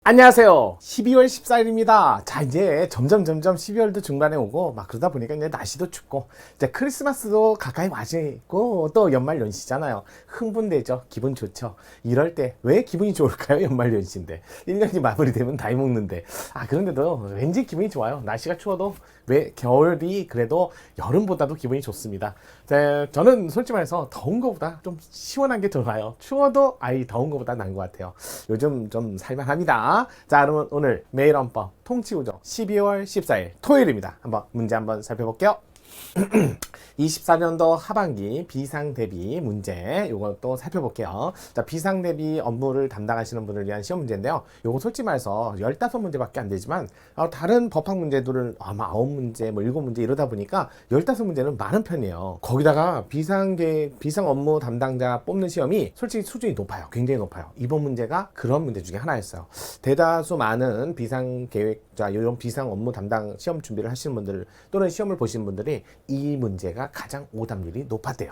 안녕하세요. 12월 14일입니다. 자, 이제 점점 12월도 중반에 오고 막 그러다 보니까 이제 날씨도 춥고 이제 크리스마스도 가까이 와서 있고 또 연말 연시잖아요. 흥분되죠. 기분 좋죠. 이럴 때 왜 기분이 좋을까요? 연말 연시인데 1년이 마무리되면 나이 먹는데 그런데도 왠지 기분이 좋아요. 날씨가 추워도 왜 겨울이 그래도 여름보다도 기분이 좋습니다. 저는 솔직히 말해서 더운 거보다 좀 시원한 게 좋아요. 추워도 더운 거보다 나은 것 같아요. 요즘 좀 살만합니다. 자, 그러면 오늘 매일 헌법 통치우정 12월 14일 토요일입니다. 문제 한번 살펴볼게요. 24년도 하반기 비상 대비 문제 요것도 살펴볼게요. 자, 비상 대비 업무를 담당하시는 분을 위한 시험 문제인데요. 요거 솔직히 말해서 15문제밖에 안 되지만 다른 법학 문제들은 아마 9문제, 7문제 이러다 보니까 15문제는 많은 편이에요. 거기다가 비상 업무 담당자 뽑는 시험이 솔직히 수준이 높아요. 굉장히 높아요. 이번 문제가 그런 문제 중에 하나였어요. 대다수 많은 비상 계획자, 이런 비상 업무 담당 시험 준비를 하시는 분들 또는 시험을 보시는 분들이 이 문제가 가장 오답률이 높았대요.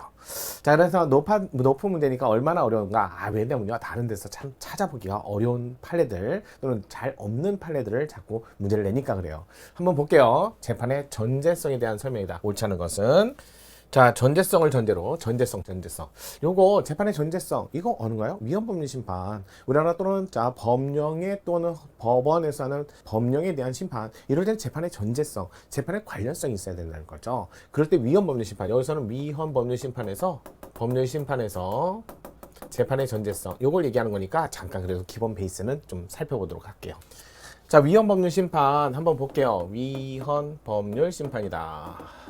자, 그래서 높은 문제니까 얼마나 어려운가? 왜냐면요, 다른 데서 참 찾아보기가 어려운 판례들 또는 잘 없는 판례들을 자꾸 문제를 내니까 그래요. 한번 볼게요. 재판의 전제성에 대한 설명이다. 옳지 않은 것은 자, 전제성을 전제로 전제성. 요거 재판의 전제성 이거 어느가요? 위헌법률 심판. 우리나라 또는 자 법령에 또는 법원에서 하는 법령에 대한 심판. 이럴 때는 재판의 전제성, 재판의 관련성이 있어야 된다는 거죠. 그럴 때 위헌법률 심판. 여기서는 위헌법률 심판에서 재판의 전제성 요걸 얘기하는 거니까 잠깐 그래도 기본 베이스는 좀 살펴보도록 할게요. 자, 위헌법률 심판 한번 볼게요. 위헌법률 심판이다.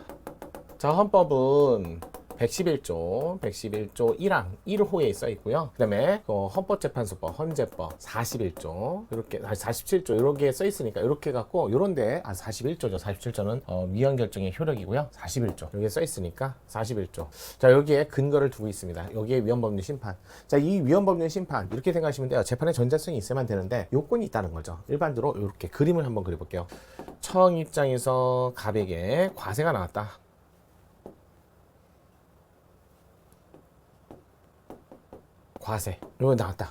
자, 헌법은 111조 1항 1호에 써 있고요. 그 다음에 헌법재판소법, 헌재법 41조, 이렇게 47조 이렇게 써 있으니까 이렇게 갖고 요런데 41조죠. 47조는 위헌 결정의 효력이고요. 41조 여기에 써 있으니까 41조. 자, 여기에 근거를 두고 있습니다. 여기에 위헌법률 심판. 자, 이 위헌법률 심판 이렇게 생각하시면 돼요. 재판의 전자성이 있어야만 되는데 요건이 있다는 거죠. 일반적으로 이렇게 그림을 한번 그려볼게요. 청 입장에서 갑에게 과세가 나왔다.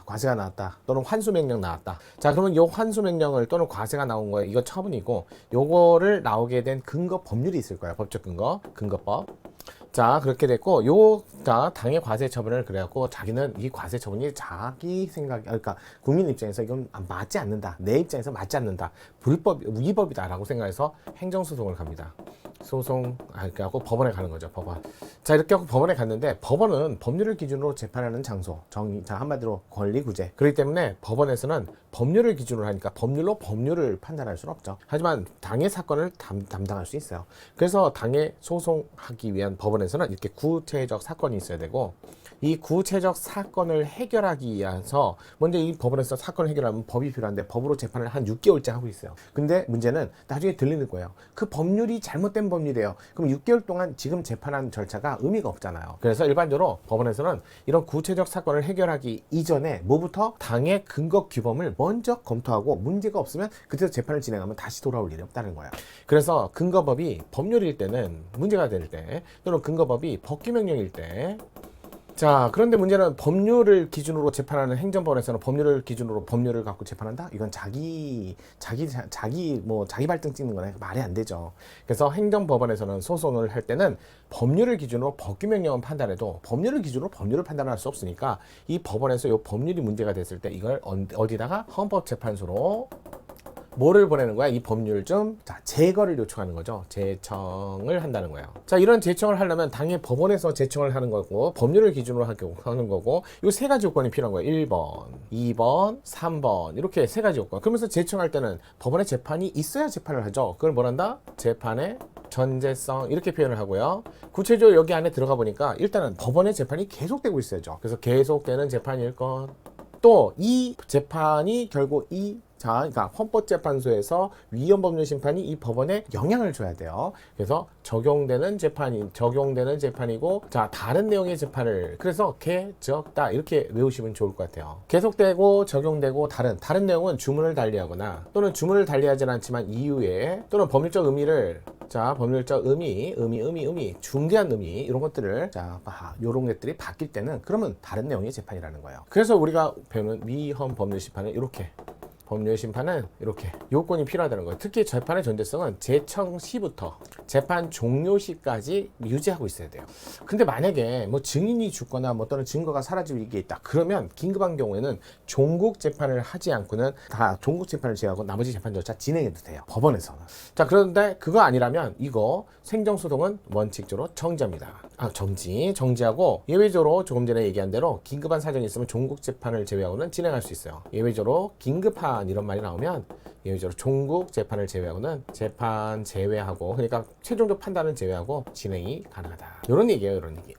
과세가 나왔다 또는 환수명령 나왔다. 자, 그러면 요 환수명령을 또는 과세가 나온 거에 이거 처분이고 요거를 나오게 된 근거 법률이 있을 거예요. 법적 근거법. 자, 그렇게 됐고 자, 당의 과세 처분을 그래갖고 자기는 이 과세 처분이 자기 생각, 그러니까 국민 입장에서 이건 맞지 않는다, 내 입장에서 맞지 않는다, 위법이다라고 생각해서 행정소송을 갑니다. 그래갖고 법원에 가는 거죠. 법원. 자, 이렇게 하고 법원에 갔는데 법원은 법률을 기준으로 재판하는 장소, 자, 한마디로 권리구제. 그렇기 때문에 법원에서는 법률을 기준으로 하니까 법률을 판단할 수는 없죠. 하지만 당의 사건을 담당할 수 있어요. 그래서 당의 소송하기 위한 법원에서는 이렇게 구체적 사건이 있어야 되고, 이 구체적 사건을 해결하기 위해서 먼저 이 법원에서 사건을 해결하면 법이 필요한데 법으로 재판을 한 6개월째 하고 있어요. 근데 문제는 나중에 들리는 거예요. 그 법률이 잘못된 법률이에요. 그럼 6개월 동안 지금 재판한 절차가 의미가 없잖아요. 그래서 일반적으로 법원에서는 이런 구체적 사건을 해결하기 이전에 뭐부터 당의 근거 규범을 먼저 검토하고 문제가 없으면 그때서 재판을 진행하면 다시 돌아올 일이 없다는 거예요. 그래서 근거법이 법률일 때는 문제가 될 때, 또는 근거법이 법규명령일 때, 자, 그런데 문제는 법률을 기준으로 재판하는 행정법원에서는 법률을 기준으로 법률을 갖고 재판한다? 이건 자기 발등 찍는 거나 말이 안 되죠. 그래서 행정법원에서는 소송을 할 때는 법률을 기준으로 법규명령은 판단해도 법률을 기준으로 법률을 판단할 수 없으니까 이 법원에서 이 법률이 문제가 됐을 때 이걸 어디다가 헌법재판소로 뭐를 보내는 거야? 이 법률 좀 제거를 요청하는 거죠. 제청을 한다는 거예요. 자, 이런 제청을 하려면 당연히 법원에서 제청을 하는 거고 법률을 기준으로 하는 거고 이 세 가지 요건이 필요한 거예요. 1번, 2번, 3번 이렇게 세 가지 요건. 그러면서 제청할 때는 법원에 재판이 있어야 재판을 하죠. 그걸 뭐란다? 재판의 전제성 이렇게 표현을 하고요. 구체적으로 여기 안에 들어가 보니까 일단은 법원의 재판이 계속되고 있어야죠. 그래서 계속되는 재판일 것. 또 이 재판이 결국 그러니까 헌법재판소에서 위헌법률 심판이 이 법원에 영향을 줘야 돼요. 그래서 적용되는 재판이고, 자, 다른 내용의 재판을 그래서 개적다 이렇게 외우시면 좋을 것 같아요. 계속되고 적용되고 다른 내용은 주문을 달리하거나 또는 주문을 달리하진 않지만 이유에 또는 법률적 의미를 법률적 의미, 중대한 의미 이런 것들을 이런 것들이 바뀔 때는 그러면 다른 내용의 재판이라는 거예요. 그래서 우리가 배우는 위헌법률 심판은 이렇게 법률 심판은 이렇게 요건이 필요하다는 거예요. 특히 재판의 전제성은 재청 시부터 재판 종료 시까지 유지하고 있어야 돼요. 근데 만약에 뭐 증인이 죽거나 뭐 또는 증거가 사라질 위기에 있다. 그러면 긴급한 경우에는 종국 재판을 하지 않고는 다 종국 재판을 제외하고 나머지 재판 절차 진행해도 돼요. 법원에서는. 자, 그런데 그거 아니라면 이거 행정소송은 원칙적으로 정지합니다. 정지하고 예외적으로 조금 전에 얘기한 대로 긴급한 사정이 있으면 종국 재판을 제외하고는 진행할 수 있어요. 예외적으로 긴급한 이런 말이 나오면 예외적으로 종국 재판을 제외하고는 재판 제외하고, 그러니까 최종적 판단은 제외하고 진행이 가능하다. 이런 얘기예요. 이런 얘기.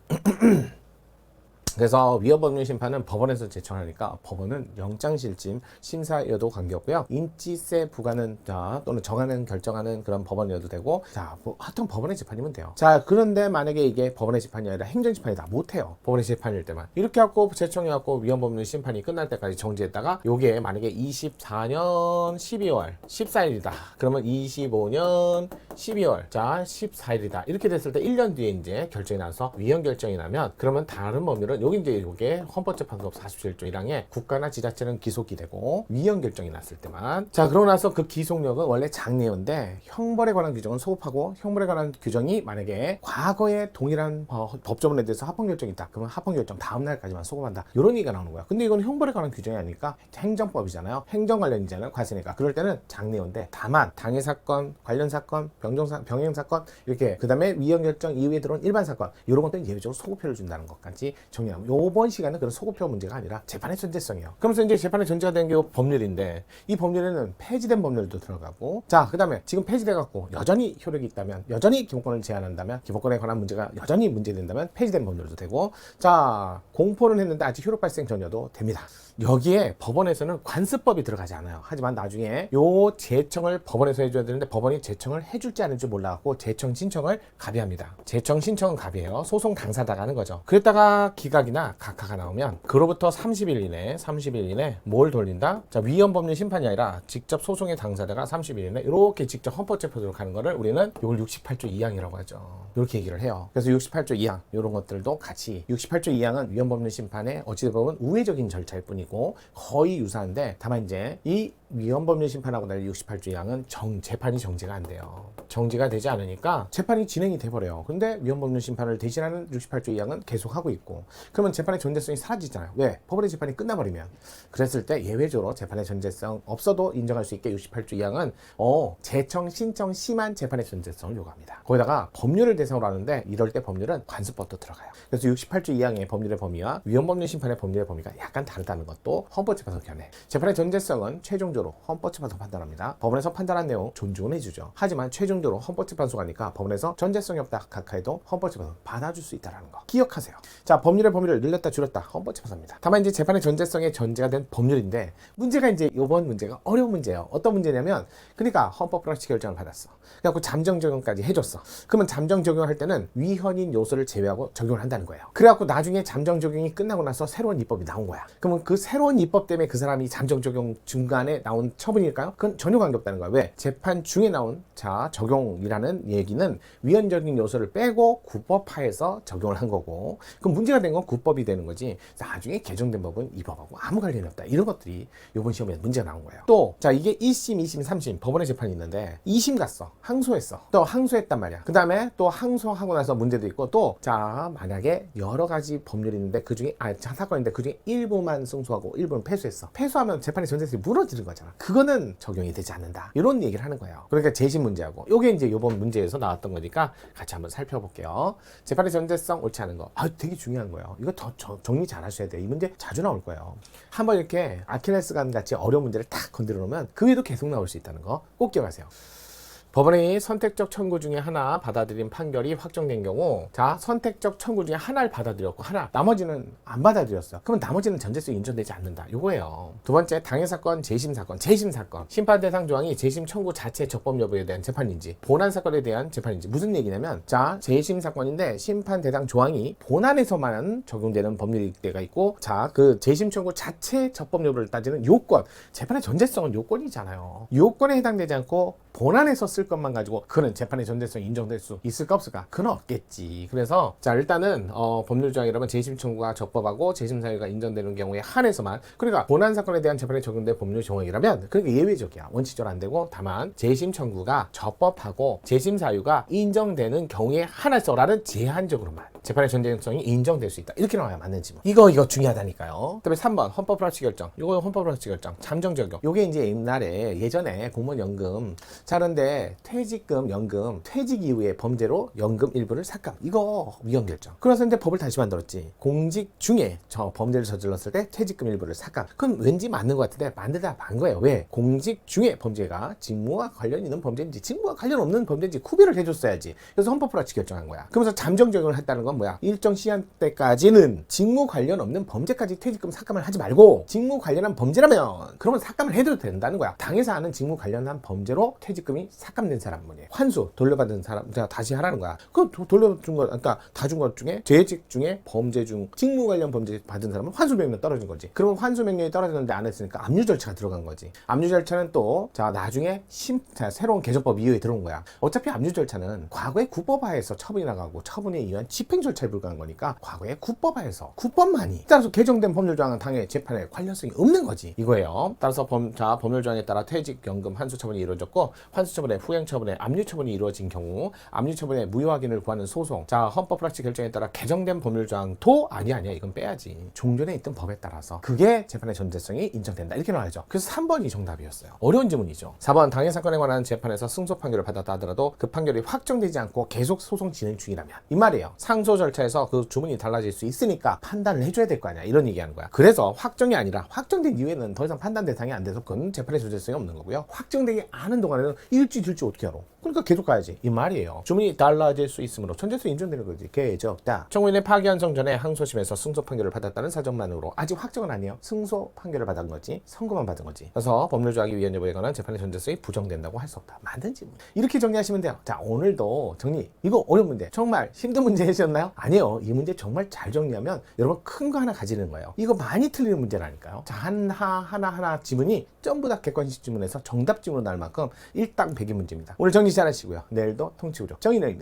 그래서 위헌법률 심판은 법원에서 제청하니까 법원은 영장실질 심사여도 관계없고요. 인지세 부과는 또는 정하는 결정하는 그런 법원이어도 되고, 자, 뭐 하여튼 법원의 재판이면 돼요. 자, 그런데 만약에 이게 법원의 재판이 아니라 행정재판이다, 못해요. 법원의 재판일 때만 이렇게 갖고 제청해갖고 위헌법률 심판이 끝날 때까지 정지했다가 요게 만약에 24년 12월 14일이다 그러면 25년 12월 자 14일이다 이렇게 됐을 때 1년 뒤에 이제 결정이 나서 위헌 결정이 나면, 그러면 다른 법률은 여기 이제 이게 헌법재판소법 47조 1항에 국가나 지자체는 기속이 되고 위헌 결정이 났을 때만. 자, 그러고 나서 그 기속력은 원래 장내연데 형벌에 관한 규정은 소급하고, 형벌에 관한 규정이 만약에 과거에 동일한 법조문에 대해서 합헌 결정이 있다 그러면 합헌 결정 다음 날까지만 소급한다, 이런 얘기가 나오는 거야. 근데 이건 형벌에 관한 규정이 아니니까 행정법이잖아요. 행정 관련이잖아요. 과세니까. 그럴 때는 장내연데 다만 당해 사건, 관련 사건, 병행 사건 이렇게, 그 다음에 위헌 결정 이후에 들어온 일반 사건 이런 것들은 예외적으로 소급표를 준다는 것까지 정리합니다. 요번 시간은 그런 소급표 문제가 아니라 재판의 전제성이에요. 그러면서 이제 재판의 전제가 된 게 법률인데, 이 법률에는 폐지된 법률도 들어가고, 자, 그 다음에 지금 폐지돼 갖고 여전히 효력이 있다면, 여전히 기본권을 제한한다면, 기본권에 관한 문제가 여전히 문제된다면 폐지된 법률도 되고, 자, 공포는 했는데 아직 효력 발생 전혀도 됩니다. 여기에 법원에서는 관습법이 들어가지 않아요. 하지만 나중에 요 제청을 법원에서 해줘야 되는데 법원이 제청을 해줄지 안 해줄지 몰라갖고 제청 신청을 가비합니다. 제청 신청은 가비해요. 소송 당사자가 하는 거죠. 그랬다가 기각이나 각하가 나오면 그로부터 30일 이내 뭘 돌린다? 자, 위헌법률 심판이 아니라 직접 소송의 당사자가 30일 이내 이렇게 직접 헌법재판소로 가는 거를 우리는 이걸 68조 2항이라고 하죠. 이렇게 얘기를 해요. 그래서 68조 2항 이런 것들도 같이, 68조 2항은 위헌법률 심판의 어찌보면 우회적인 절차일 뿐이고 거의 유사한데, 다만 이제 이 위헌법률 심판하고 달리 68조 2항은 재판이 정지가 안 돼요. 정지가 되지 않으니까 재판이 진행이 돼버려요. 근데 위헌법률 심판을 대신하는 68조 2항은 계속하고 있고, 그러면 재판의 전제성이 사라지잖아요. 왜? 법원의 재판이 끝나버리면. 그랬을 때 예외적으로 재판의 전제성 없어도 인정할 수 있게 68조 2항은 재청 신청 심한 재판의 전제성을 요구합니다. 거기다가 법률을 대상으로 하는데 이럴 때 법률은 관습법도 들어가요. 그래서 68조 2항의 법률의 범위와 위헌법률 심판의 법률의 범위가 약간 다르다는 것도 헌법재판소 견해. 재판의 전제성은 최종적으로 헌법재판소 판단합니다. 법원에서 판단한 내용 존중은 해주죠. 하지만 최종적으로 헌법재판소가 하니까 법원에서 전제성이 없다 각하해도 헌법재판소 받아줄 수 있다는 거 기억하세요. 자, 법률의 범위를 늘렸다 줄였다 헌법재판소입니다. 다만 이제 재판의 전제성에 전제가 된 법률인데, 문제가 이제 이번 문제가 어려운 문제예요. 어떤 문제냐면, 그러니까 헌법 불합치 결정을 받았어. 그래갖고 잠정 적용까지 해줬어. 그러면 잠정 적용할 때는 위헌인 요소를 제외하고 적용을 한다는 거예요. 그래갖고 나중에 잠정 적용이 끝나고 나서 새로운 입법이 나온 거야. 그러면 그 새로운 입법 때문에 그 사람이 잠정 적용 중간에 나온 처분일까요? 그건 전혀 관계없다는 거야. 왜? 재판 중에 나온 적용이라는 얘기는 위헌적인 요소를 빼고 구법화해서 적용을 한 거고, 그럼 문제가 된 건 구법이 되는 거지 나중에 개정된 법은 이 법하고 아무 관련이 없다. 이런 것들이 이번 시험에 문제가 나온 거예요. 또 이게 1심, 2심, 3심 법원의 재판이 있는데 2심 갔어. 항소했어. 또 항소했단 말이야. 그 다음에 또 항소하고 나서 문제도 있고, 또 만약에 여러 가지 법률이 있는데 그중에 사건인데 그중에 일부만 승소하고 일부는 패소했어. 패소하면 재판의 전제성이 무너지는 거잖아. 그거는 적용이 되지 않는다. 이런 얘기를 하는 거예요. 그러니까 재심 문제하고 요게 이제 이번 문제에서 나왔던 거니까 같이 한번 살펴볼게요. 재판의 전제성 옳지 않은 거 되게 중요한 거예요. 이거 더 정리 잘 하셔야 돼요. 이 문제 자주 나올 거예요. 한번 이렇게 아킬레스건 같이 어려운 문제를 탁 건드려 놓으면 그 위에도 계속 나올 수 있다는 거 꼭 기억하세요. 법원이 선택적 청구 중에 하나 받아들인 판결이 확정된 경우, 자, 선택적 청구 중에 하나를 받아들였고 나머지는 안 받아들였어요. 그러면 나머지는 전제성이 인정되지 않는다. 요거예요. 두 번째, 당해 사건, 재심 사건. 심판 대상 조항이 재심 청구 자체 적법 여부에 대한 재판인지 본안 사건에 대한 재판인지. 무슨 얘기냐면, 자, 재심 사건인데 심판 대상 조항이 본안에서만 적용되는 법률일 때가 있고, 자, 그 재심 청구 자체 적법 여부를 따지는 요건, 재판의 전제성은 요건이잖아요. 요건에 해당되지 않고 본안에서 쓸 있을 것만 가지고 그는 재판의 전대성이 인정될 수 있을까 없을까? 그건 없겠지. 그래서 자 일단은 법률 조항이라면 재심 청구가 적법하고 재심 사유가 인정되는 경우에 한해서만, 그러니까 본안 사건에 대한 재판에 적용된 법률 조항이라면 그러니까 예외적이야. 원칙적으로 안 되고 다만 재심 청구가 적법하고 재심 사유가 인정되는 경우에 한해서라는 제한적으로만 재판의 전대성이 인정될 수 있다. 이렇게 나와야 맞는지 뭐. 이거 중요하다니까요. 그다음에 3번 헌법 불합치 결정. 이거 헌법 불합치 결정. 잠정 적용. 요게 이제 옛날에 예전에 공무원 연금 자는데 퇴직금 연금 퇴직 이후에 범죄로 연금 일부를 삭감. 이거 위헌 결정. 그래서 근데 법을 다시 만들었지. 공직 중에 저 범죄를 저질렀을 때 퇴직금 일부를 삭감. 그건 왠지 맞는 것 같은데 만들다 만 거예요. 왜? 공직 중에 범죄가 직무와 관련 있는 범죄인지 직무와 관련 없는 범죄인지 구별을 해줬어야지. 그래서 헌법 불합치 결정한 거야. 그러면서 잠정 적용을 했다는 건 뭐야? 일정 시한 때까지는 직무 관련 없는 범죄까지 퇴직금 삭감을 하지 말고 직무 관련한 범죄라면 그러면 삭감을 해도 된다는 거야. 당에서 하는 직무 관련한 범죄로 퇴직금이 삭감된 사람 뭐냐? 환수 돌려받은 사람 제가 다시 하라는 거야. 그 돌려준 거, 그러니까 다 준 것 중에 재직 중에 범죄 중 직무 관련 범죄 받은 사람은 환수 명령 떨어진 거지. 그러면 환수 명령이 떨어졌는데 안 했으니까 압류 절차가 들어간 거지. 압류 절차는 또 자 나중에 새로운 개정법 이후에 들어온 거야. 어차피 압류 절차는 과거의 국법하에서 처분이 나가고 처분에 의한 집행 절차에 불과한 거니까 과거의 국법하에서 국법만이, 따라서 개정된 법률 조항은 당의 재판에 관련성이 없는 거지 이거예요. 따라서 법률 조항에 따라 퇴직연금 환수 처분이 이루어졌고 환수 처분에 후행 처분에 압류 처분이 이루어진 경우 압류 처분에 무효 확인을 구하는 소송. 자 헌법 불합치 결정에 따라 개정된 법률 조항도 아니야 이건 빼야지. 종전에 있던 법에 따라서 그게 재판의 전제성이 인정된다 이렇게 나와야죠. 그래서 3번이 정답이었어요. 어려운 질문이죠. 4번 당해 사건에 관한 재판에서 승소 판결을 받았다 하더라도 그 판결이 확정되지 않고 계속 소송 진행 중이라면 이 말이에요. 상소 절차에서 그 주문이 달라질 수 있으니까 판단을 해줘야 될 거 아니야 이런 얘기하는 거야. 그래서 확정이 아니라 확정된 이후에는 더 이상 판단 대상이 안 돼서 그건 재판의 전제성이 없는 거고요. 확정되지 않은 동안에는 일지 둘지 어떻게 알아? 그러니까 계속 가야지 이 말이에요. 주문이 달라질 수 있으므로 전제성 인정되는 거지. 개적다. 청구인의 파기환송 전에 항소심에서 승소 판결을 받았다는 사정만으로 아직 확정은 아니에요. 승소 판결을 받은 거지. 선고만 받은 거지. 그래서 법률 조항이 위헌 여부에 관한 재판의 전제성이 부정된다고 할 수 없다. 맞는지 뭐. 이렇게 정리하시면 돼요. 자 오늘도 정리. 이거 어려운 문제. 정말 힘든 문제 해주셨나요? 아니에요. 이 문제 정말 잘 정리하면 여러분 큰 거 하나 가지는 거예요. 이거 많이 틀리는 문제라니까요. 자 하나 지문이 전부 다 객관식 지문에서 정답 지문으로 나올 만큼 일당 100의 문제입니다. 오늘 정리 잘 하시고요. 내일도 통치우력 정인영입니다.